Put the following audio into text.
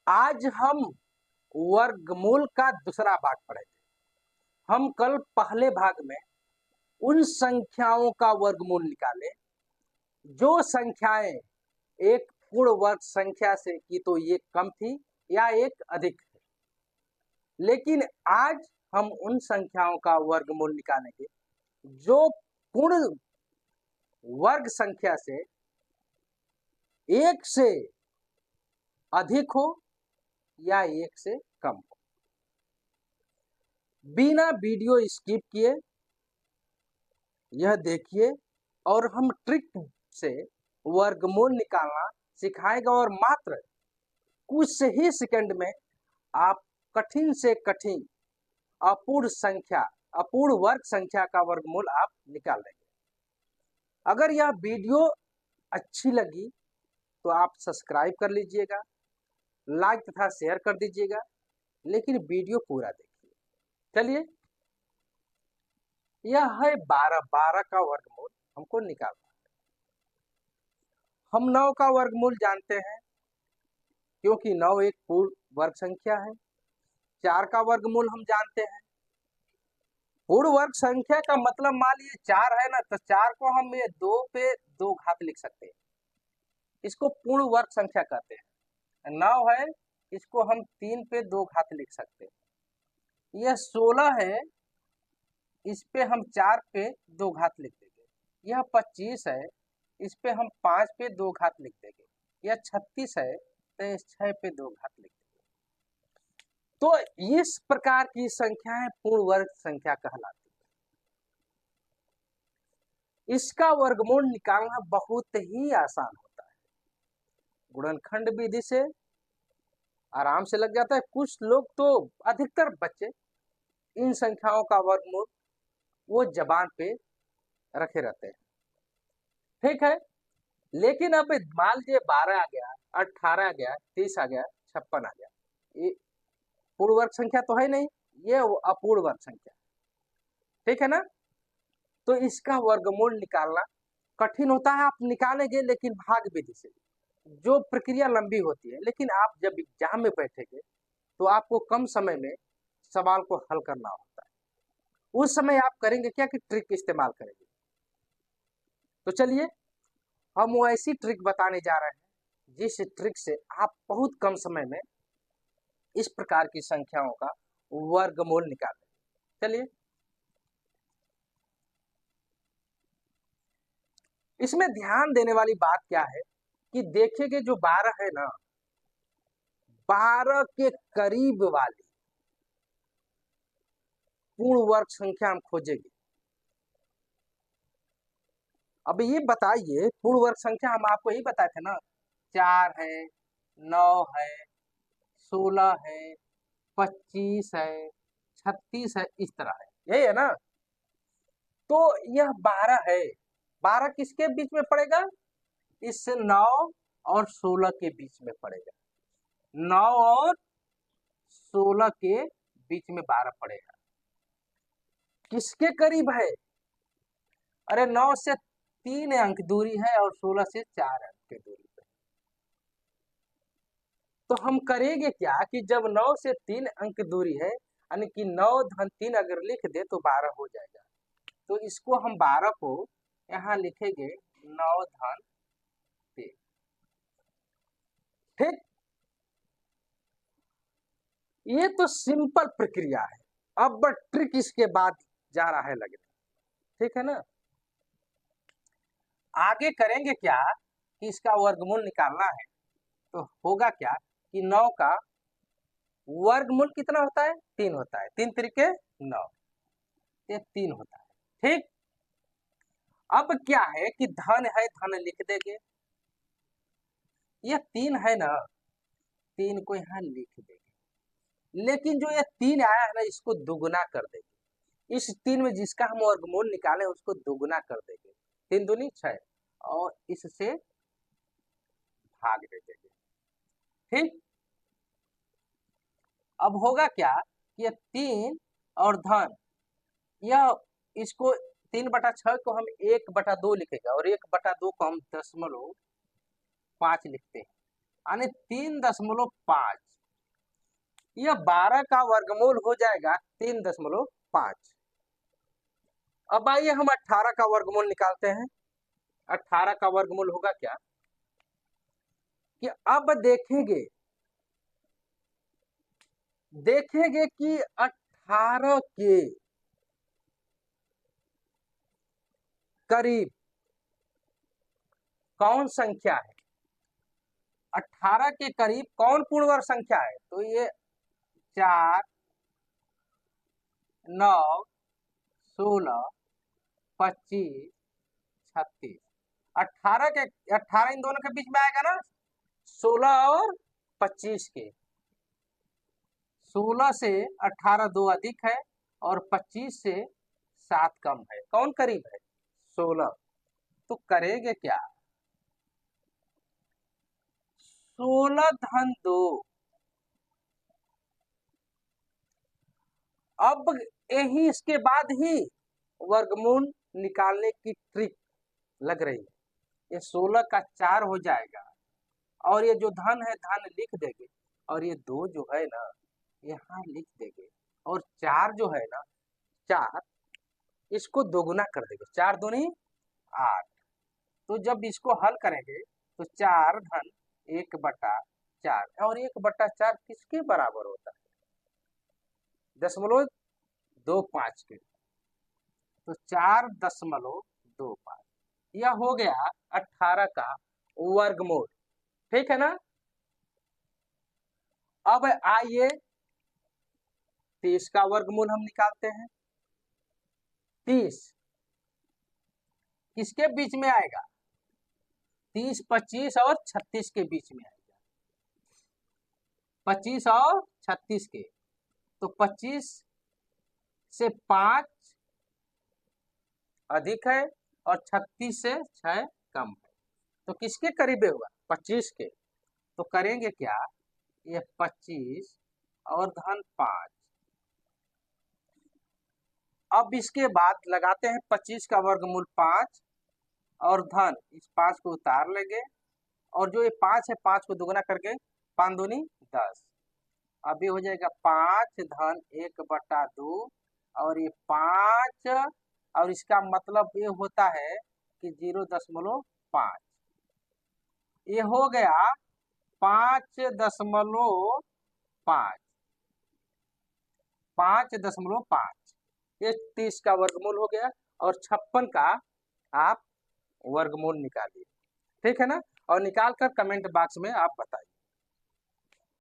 आज हम वर्गमूल का दूसरा भाग पढ़े थे। हम कल पहले भाग में उन संख्याओं का वर्गमूल निकाले जो संख्याएं एक पूर्ण वर्ग संख्या से की तो ये कम थी या एक अधिक है। लेकिन आज हम उन संख्याओं का वर्गमूल निकालेंगे जो पूर्ण वर्ग संख्या से एक से अधिक हो या एक से कम हो। बिना वीडियो स्किप किए यह देखिए और हम ट्रिक से वर्गमूल निकालना सिखाएगा और मात्र कुछ ही सेकंड में आप कठिन से कठिन अपूर्ण वर्ग संख्या का वर्गमूल आप निकाल लेंगे। अगर यह वीडियो अच्छी लगी तो आप सब्सक्राइब कर लीजिएगा, लाइक तथा शेयर कर दीजिएगा, लेकिन वीडियो पूरा देखिए। चलिए, यह है 12 का वर्गमूल हमको निकालना है। हम 9 का वर्गमूल जानते हैं क्योंकि 9 एक पूर्ण वर्ग संख्या है। 4 का वर्गमूल हम जानते हैं। पूर्ण वर्ग संख्या का मतलब मान लीजिए 4 है ना, तो 4 को हम ये 2 पे 2 घात लिख सकते हैं, इसको पूर्ण वर्ग संख्या कहते हैं। 9 है, इसको हम 3 पे 2 घात लिख सकते हैं। यह 16 है, इस पे हम 4 पे 2 घात लिख देंगे। यह 25 है, इस पे हम 5 पे 2 घात लिख देंगे। यह 36 है, तो इस 6 पे 2 घात लिख देंगे। तो इस प्रकार की संख्याएं पूर्ण वर्ग संख्या कहलाती है। इसका वर्गमूल निकालना बहुत ही आसान होता है। गुणनखंड विधि से आराम से लग जाता है। कुछ लोग तो अधिकतर बच्चे इन संख्याओं का वर्गमूल वो जबान पे रखे रहते हैं। ठीक है, लेकिन अब मान लीजिए 12 आ गया, 18 आ गया, 30 आ गया, 56 आ गया, ये पूर्ण वर्ग संख्या तो है नहीं, ये अपूर्ण वर्ग संख्या। ठीक है ना, तो इसका वर्गमूल निकालना कठिन होता है। आप निकालेंगे लेकिन भाग विधि से, जो प्रक्रिया लंबी होती है, लेकिन आप जब एग्जाम में बैठेंगे तो आपको कम समय में सवाल को हल करना होता है। उस समय आप करेंगे क्या कि ट्रिक इस्तेमाल करेंगे। तो चलिए, हम वो ऐसी ट्रिक बताने जा रहे हैं जिस ट्रिक से आप बहुत कम समय में इस प्रकार की संख्याओं का वर्गमूल निकालें। चलिए, इसमें ध्यान देने वाली बात क्या है कि देखेंगे जो 12 है ना, 12 के करीब वाली पूर्ण वर्ग संख्या हम खोजेंगे। अब ये बताइए, पूर्ण वर्ग संख्या हम आपको यही बताए थे ना, 4 है, 9 है, 16 है, 25 है, 36 है, इस तरह है, यही है ना। तो यह 12 है, 12 किसके बीच में पड़ेगा? इस 9 और 16 के बीच में पड़ेगा। 9 और 16 के बीच में 12 पड़ेगा। किसके करीब है? अरे 9 से 3 अंक दूरी है और 16 से 4 अंक की दूरी पे। तो हम करेंगे क्या कि जब 9 से 3 अंक दूरी है, यानी कि 9 धन 3 अगर लिख दे तो 12 हो जाएगा। तो इसको हम 12 को यहाँ लिखेंगे 9 धन 3। ठीक, ये तो सिंपल प्रक्रिया है। अब ट्रिक इसके बाद जा रहा है लगने। ठीक है ना, आगे करेंगे क्या कि इसका वर्गमूल निकालना है। तो होगा क्या कि 9 का वर्गमूल कितना होता है? 3 होता है। 3 तरीके 9, ये 3 होता है। ठीक, अब क्या है कि धन है, धन लिख देंगे। ये 3 है ना, 3 को यहाँ लिख देंगे। लेकिन जो ये 3 आया है ना, इसको दुगुना कर देंगे। इस 3 में जिसका हम वर्गमूल निकाले उसको दुगुना कर देंगे। 3 दूनी 6 और इससे भाग दे देंगे। ठीक, अब होगा क्या कि ये 3 और धन, यह इसको 3/6 को हम 1/2 लिखेगा और 1/2 को हम 0.5 लिखते हैं, यानी 3.5 यह 12 का वर्गमूल हो जाएगा 3.5। अब आइए हम 18 का वर्गमूल निकालते हैं। 18 का वर्गमूल होगा क्या कि अब देखेंगे कि 18 के करीब कौन संख्या है। 18 के करीब कौन पूर्ण वर्ग संख्या है, तो ये 4, 9, 16, 25, 36। 18 इन दोनों के बीच में आएगा ना, 16 और 25 के। 16 से 18 2 अधिक है और 25 से 7 कम है। कौन करीब है? 16। तो करेंगे क्या? 16 धन 2। अब यही इसके बाद ही वर्गमूल निकालने की ट्रिक लग रही है। ये 16 का 4 हो जाएगा और ये जो धन है धन लिख देंगे और ये 2 जो है ना यहाँ लिख देंगे और 4 जो है ना 4 इसको दोगुना कर देंगे। 4 दूनी 8। तो जब इसको हल करेंगे तो 4 धन 1/4 और 1/4 किसके बराबर होता है? 0.25 के। तो 4.25 यह हो गया 18 का वर्गमूल। ठीक है ना। अब आइए 30 का वर्गमूल हम निकालते हैं। 30 किसके बीच में आएगा? 30, 25 और 36 के बीच में आएगा। 25 और 36 के। तो 25 से 5 अधिक है और 36 से 6 कम है। तो किसके करीब होगा? 25 के। तो करेंगे क्या? ये 25 और धन 5। अब इसके बाद लगाते हैं 25 का वर्गमूल 5 और धन इस 5 को उतार लेंगे और जो ये 5 है 5 को दोगुना करके 5 दूनी 10। अभी हो जाएगा 5 धन 1/2 और ये 5 और इसका मतलब ये होता है कि 0.5। ये हो गया 5.5। 5.5 ये 30 का वर्गमूल हो गया और 56 का आप वर्गमूल निकालिए। ठीक है ना। और निकाल कर कमेंट बॉक्स में आप बताइए।